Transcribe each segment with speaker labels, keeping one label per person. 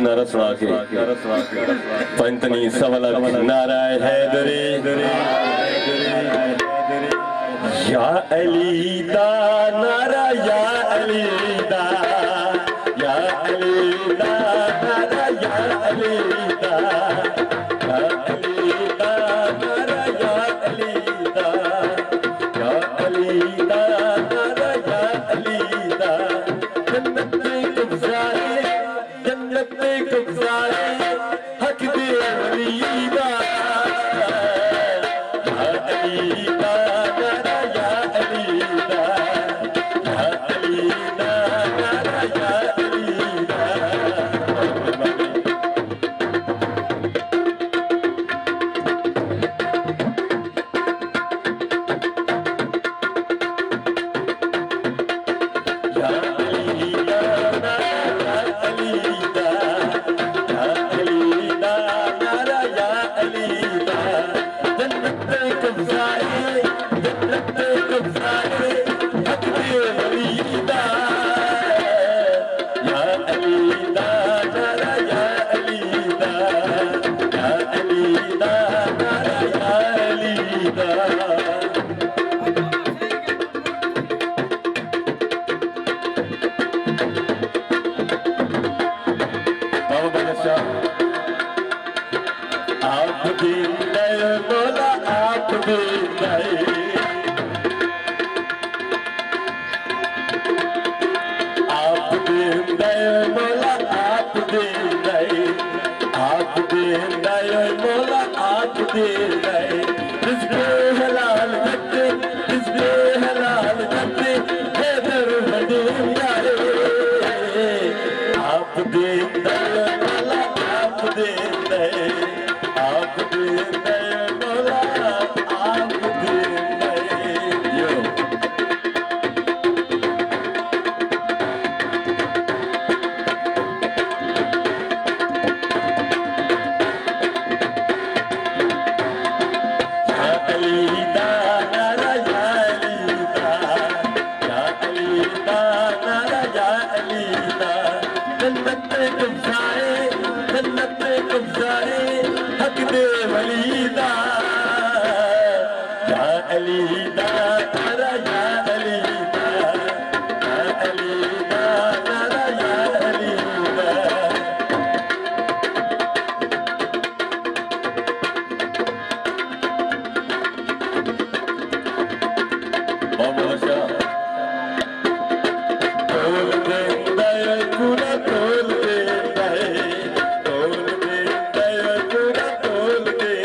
Speaker 1: नरसवा के पंतनी सवलक नाराय हैदरी या अलीदा नारा या अलीदा या अलीदा नारा या अलीदा या अलीदा नारा या अलीदा या अलीदा नारा या अलीदा जन्नत में गुज़ारे हक दे अलीदा या अलीदा नारा या अलीदा या अलीदा नारा या अलीदा आप दिन दे बोला आप दिन दे आप दिन दे बोला आप दिन दे आप दिन दे बोला आप दिन दे रिज़्क़े हलाल करते रिज़्क़े हलाल करते हैदर मदीन जाए आप दिन दे बोला आप दिन दे आप दिन दे बोला आप दिन दे यो या अलीदा नारा या अलीदा या अलीदा नारा या अलीदा जन्नत में गुज़ारे हक दे वलीदा या अलीदा नारा या अलीदा या अलीदा नारा या अलीदा बाबा तोल दे दया पूरा तोल दे तोल दे दया पूरा तोल दे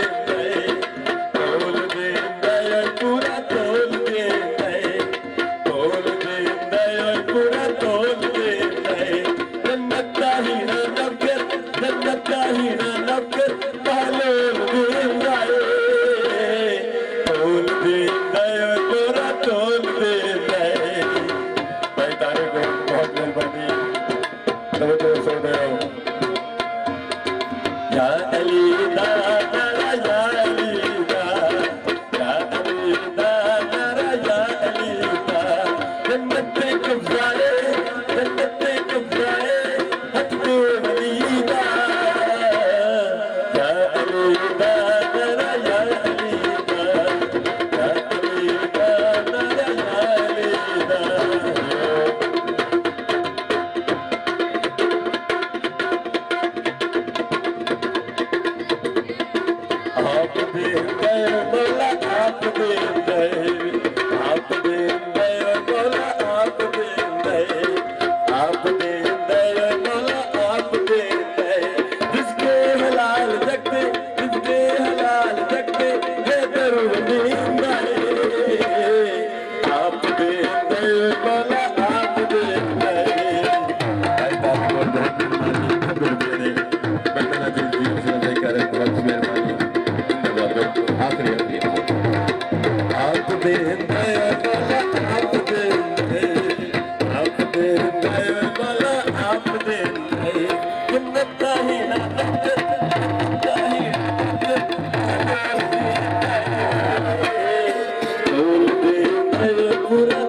Speaker 1: तोल दे दया पूरा तोल दे तोल दे दया पूरा तोल दे जन्नत का ही ना नौकर पालोल दे जाए तोल दे दया पूरा तोल दे भाई तारे को बहुत मेहरबानी तो सो दे या अलीदा नारा या अलीदा या अलीदा नारा या अलीदा जन्नत में गुज़ारे हक दे वलीदा या अलीदा नारा या अलीदा या अलीदा नारा या अलीदा आप दिन दे बोला आप दिन दे आप दिन दे बोला आप दिन दे आप दिन दे बोला आप दिन दे रिज़्क़े हलाल रखते हैदर मदीन जाए आप दिन दे बोला आप दिन दे आप दिन दया बोला आप दिन दे आप दिन दया बोला आप दिन दे जन्नत का ही ना तोल दे दया पूरा